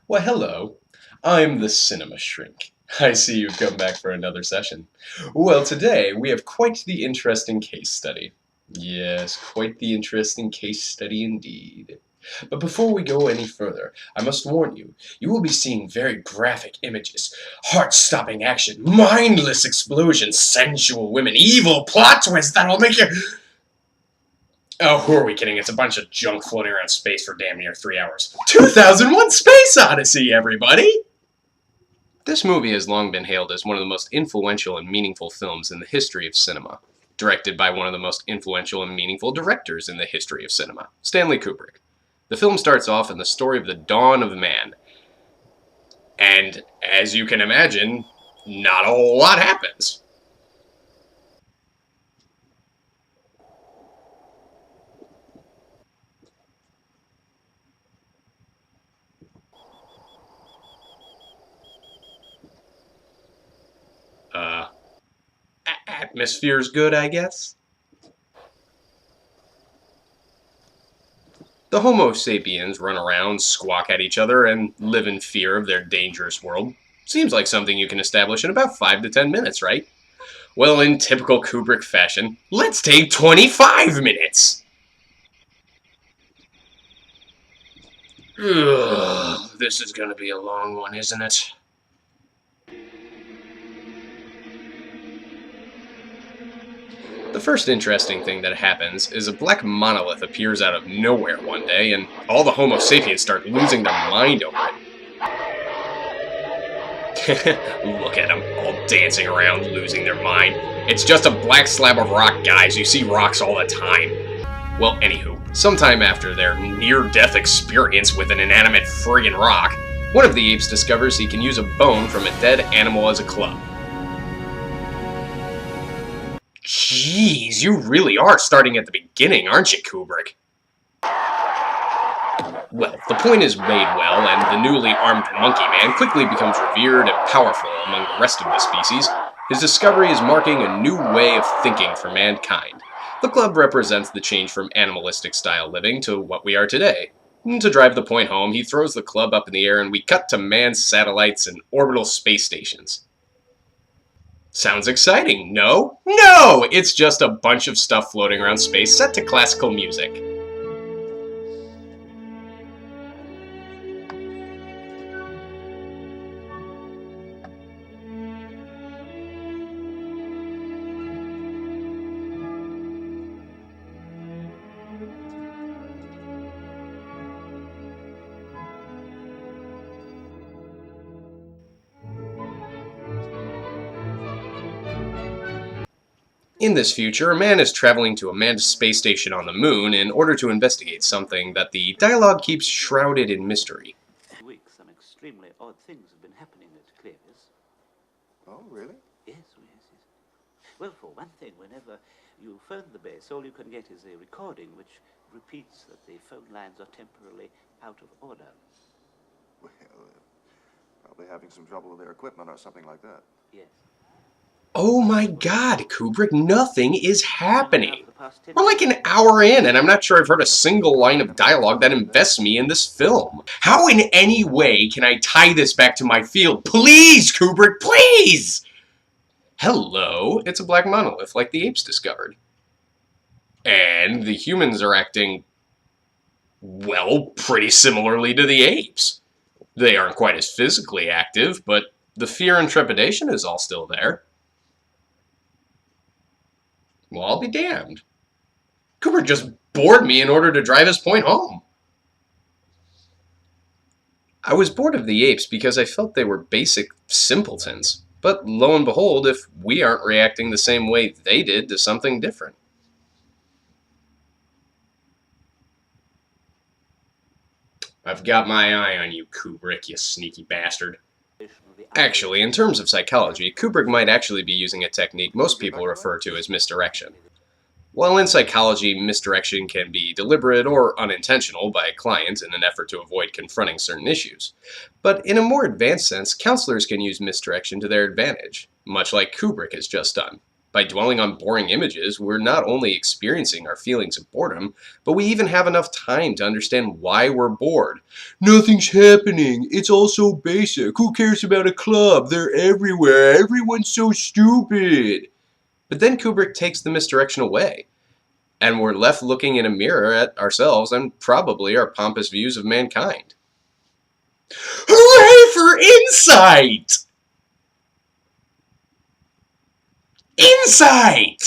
Well, hello. I'm the Cinema Shrink. I see you've come back for another session. Well, today we have quite the interesting case study. Yes, quite the interesting case study indeed. But before we go any further, I must warn you, you will be seeing very graphic images, heart-stopping action, mindless explosions, sensual women, evil plot twists that'll make you... Oh, who are we kidding? It's a bunch of junk floating around space for damn near 3 hours. 2001 Space Odyssey, everybody! This movie has long been hailed as one of the most influential and meaningful films in the history of cinema. Directed by one of the most influential and meaningful directors in the history of cinema, Stanley Kubrick. The film starts off in the story of the dawn of man. And, as you can imagine, not a whole lot happens. Uh, Atmosphere's good, I guess? The Homo sapiens run around, squawk at each other, and live in fear of their dangerous world. Seems like something you can establish in about 5 to 10 minutes, right? Well, in typical Kubrick fashion, let's take 25 minutes! Ugh, this is gonna be a long one, isn't it? The first interesting thing that happens is a black monolith appears out of nowhere one day, and all the Homo sapiens start losing their mind over it. Look at them, all dancing around, losing their mind. It's just a black slab of rock, guys. You see rocks all the time. Well, anywho, sometime after their near-death experience with an inanimate friggin' rock, one of the apes discovers he can use a bone from a dead animal as a club. Jeez, you really are starting at the beginning, aren't you, Kubrick? Well, the point is made well, and the newly armed monkey man quickly becomes revered and powerful among the rest of the species. His discovery is marking a new way of thinking for mankind. The club represents the change from animalistic-style living to what we are today. To drive the point home, he throws the club up in the air and we cut to manned satellites and orbital space stations. Sounds exciting, no? No! It's just a bunch of stuff floating around space set to classical music. In this future, a man is traveling to a manned space station on the moon in order to investigate something that the dialogue keeps shrouded in mystery. Weeks, some extremely odd things have been happening at Clavius. Oh, really? Yes. Well, for one thing, whenever you phone the base, all you can get is a recording which repeats that the phone lines are temporarily out of order. Well, probably having some trouble with their equipment or something like that. Yes. Oh my god, Kubrick, nothing is happening. We're like an hour in, and I'm not sure I've heard a single line of dialogue that invests me in this film. How in any way can I tie this back to my field? Please, Kubrick, please! Hello, it's a black monolith like the apes discovered. And the humans are acting, well, pretty similarly to the apes. They aren't quite as physically active, but the fear and trepidation is all still there. Well, I'll be damned. Kubrick just bored me in order to drive his point home. I was bored of the apes because I felt they were basic simpletons. But lo and behold, if we aren't reacting the same way they did to something different. I've got my eye on you, Kubrick, you sneaky bastard. Actually, in terms of psychology, Kubrick might actually be using a technique most people refer to as misdirection. While in psychology, misdirection can be deliberate or unintentional by a client in an effort to avoid confronting certain issues. But in a more advanced sense, counselors can use misdirection to their advantage, much like Kubrick has just done. By dwelling on boring images, we're not only experiencing our feelings of boredom, but we even have enough time to understand why we're bored. Nothing's happening. It's all so basic. Who cares about a club? They're everywhere. Everyone's so stupid. But then Kubrick takes the misdirection away, and we're left looking in a mirror at ourselves and probably our pompous views of mankind. Hooray for insight! Insight!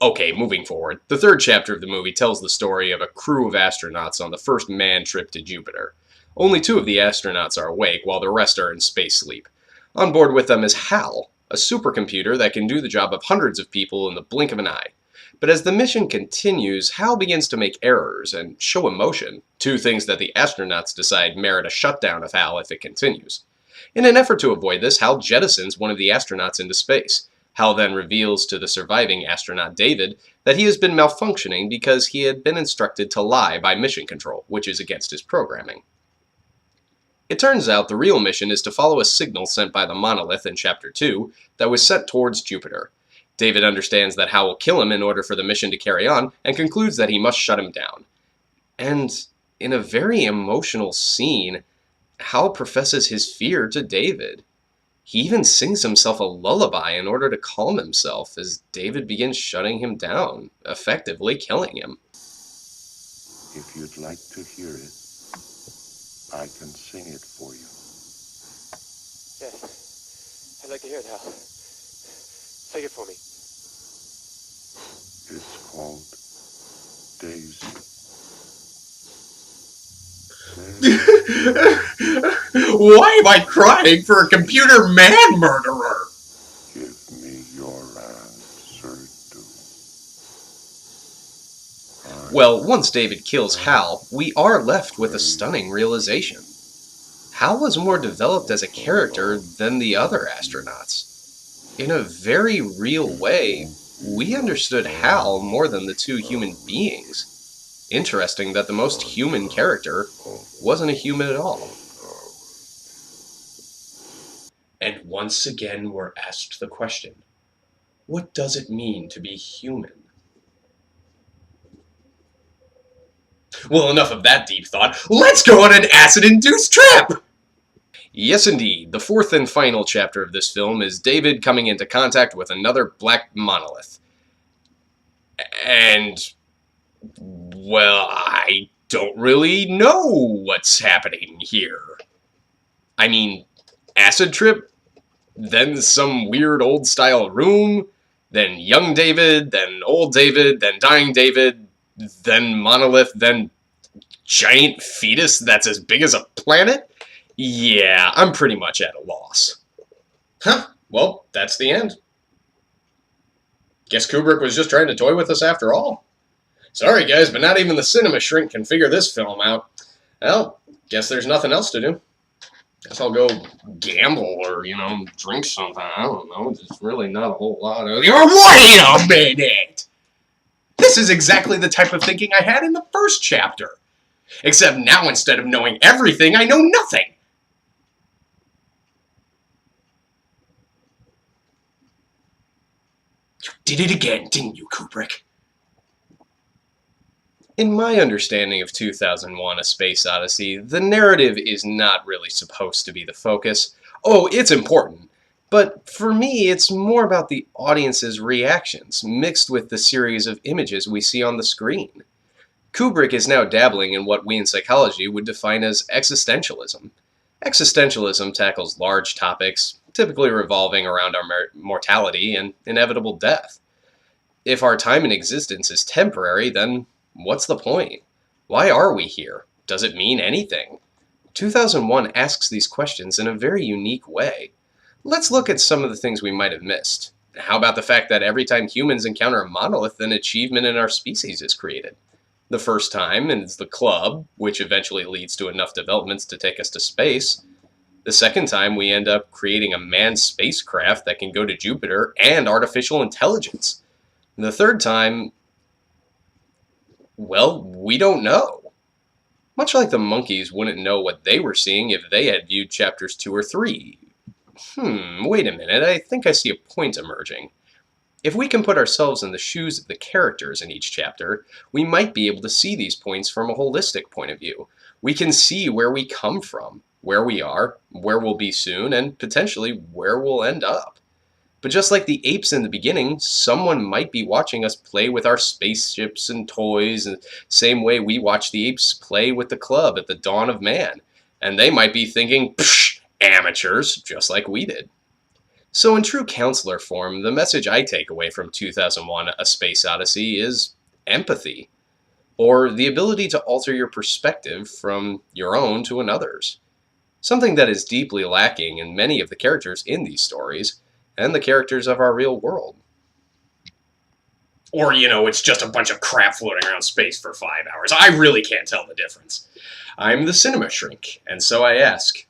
Okay, moving forward. The third chapter of the movie tells the story of a crew of astronauts on the first manned trip to Jupiter. Only 2 of the astronauts are awake while the rest are in space sleep. On board with them is HAL, a supercomputer that can do the job of hundreds of people in the blink of an eye. But as the mission continues, HAL begins to make errors and show emotion, 2 things that the astronauts decide merit a shutdown of HAL if it continues. In an effort to avoid this, HAL jettisons one of the astronauts into space. HAL then reveals to the surviving astronaut David that he has been malfunctioning because he had been instructed to lie by mission control, which is against his programming. It turns out the real mission is to follow a signal sent by the monolith in Chapter 2 that was sent towards Jupiter. David understands that HAL will kill him in order for the mission to carry on, and concludes that he must shut him down. And in a very emotional scene, HAL professes his fear to David. He even sings himself a lullaby in order to calm himself as David begins shutting him down, effectively killing him. If you'd like to hear it, I can sing it for you. Yes, I'd like to hear it, Hal. Sing it for me. It's called Daisy. Why am I crying for a computer man murderer? Give me your answer, do. Well, once David kills HAL, we are left with a stunning realization. HAL was more developed as a character than the other astronauts. In a very real way, we understood HAL more than the 2 human beings. Interesting that the most human character wasn't a human at all. And once again we're asked the question, what does it mean to be human? Well, enough of that deep thought. Let's go on an acid-induced trip! Yes, indeed. The 4th and final chapter of this film is David coming into contact with another black monolith. And, well, I don't really know what's happening here. I mean, acid trip, then some weird old-style room, then young David, then old David, then dying David, then monolith, then giant fetus that's as big as a planet? Yeah, I'm pretty much at a loss. Huh, well, that's the end. Guess Kubrick was just trying to toy with us after all. Sorry guys, but not even the cinema shrink can figure this film out. Well, guess there's nothing else to do. Guess I'll go gamble or, drink something. I don't know. There's really not a whole lot of... Wait a minute! This is exactly the type of thinking I had in the first chapter. Except now, instead of knowing everything, I know nothing. You did it again, didn't you, Kubrick? In my understanding of 2001: A Space Odyssey, the narrative is not really supposed to be the focus. Oh, it's important. But for me, it's more about the audience's reactions, mixed with the series of images we see on the screen. Kubrick is now dabbling in what we in psychology would define as existentialism. Existentialism tackles large topics, typically revolving around our mortality and inevitable death. If our time in existence is temporary, then what's the point? Why are we here? Does it mean anything? 2001 asks these questions in a very unique way. Let's look at some of the things we might have missed. How about the fact that every time humans encounter a monolith, an achievement in our species is created? The first time is the club, which eventually leads to enough developments to take us to space. The second time, we end up creating a manned spacecraft that can go to Jupiter and artificial intelligence. The third time, well, we don't know. Much like the monkeys wouldn't know what they were seeing if they had viewed chapters 2 or 3. Wait a minute, I think I see a point emerging. If we can put ourselves in the shoes of the characters in each chapter, we might be able to see these points from a holistic point of view. We can see where we come from, where we are, where we'll be soon, and potentially where we'll end up. But just like the apes in the beginning, someone might be watching us play with our spaceships and toys the same way we watch the apes play with the club at the dawn of man. And they might be thinking, psh, amateurs, just like we did. So in true counselor form, the message I take away from 2001 A Space Odyssey is empathy, or the ability to alter your perspective from your own to another's. Something that is deeply lacking in many of the characters in these stories, and the characters of our real world. Or, it's just a bunch of crap floating around space for 5 hours. I really can't tell the difference. I'm the cinema shrink, and so I ask,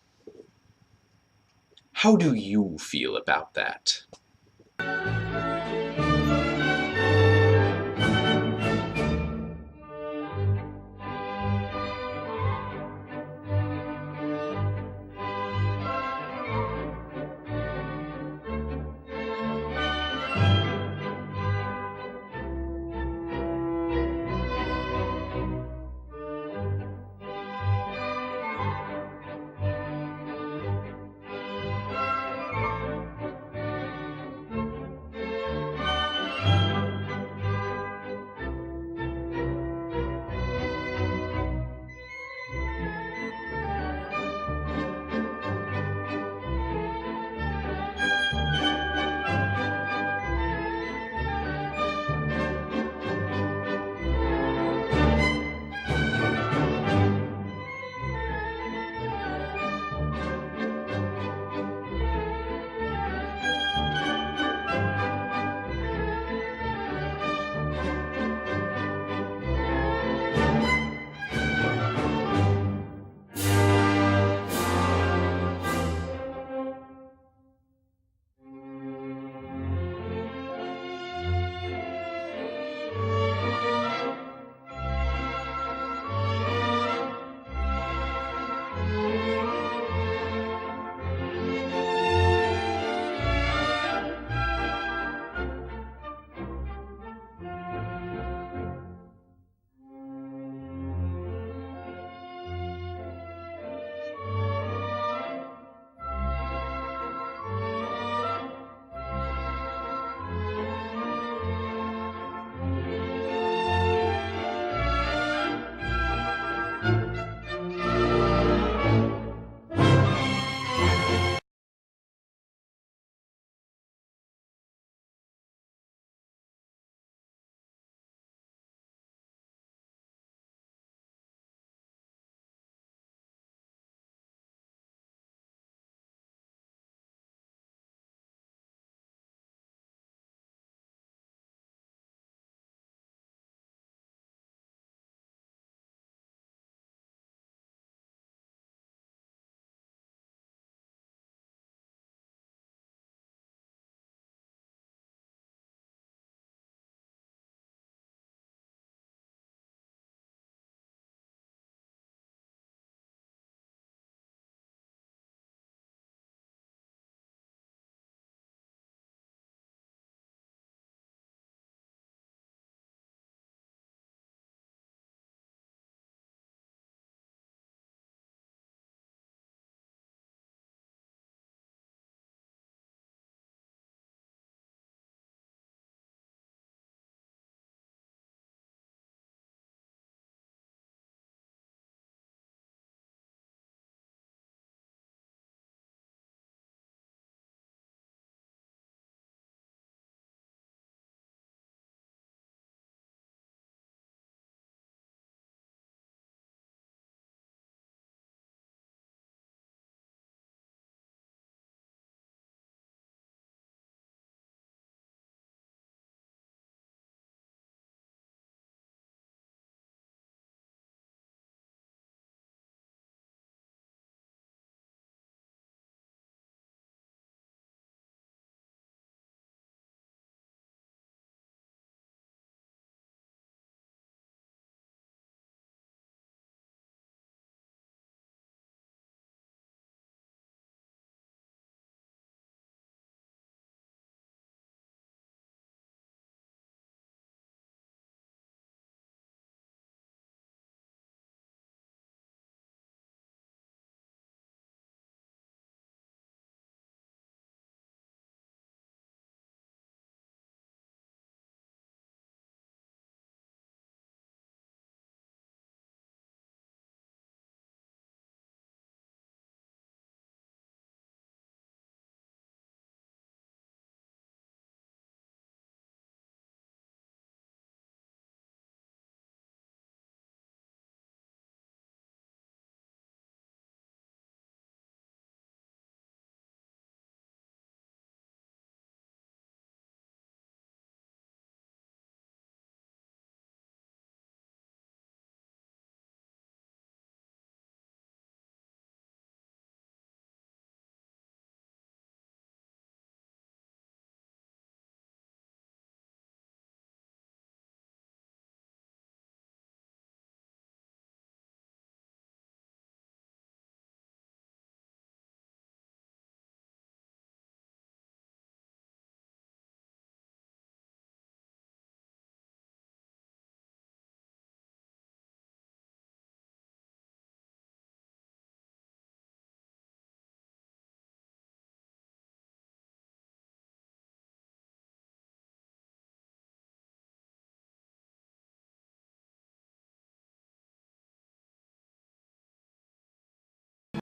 how do you feel about that?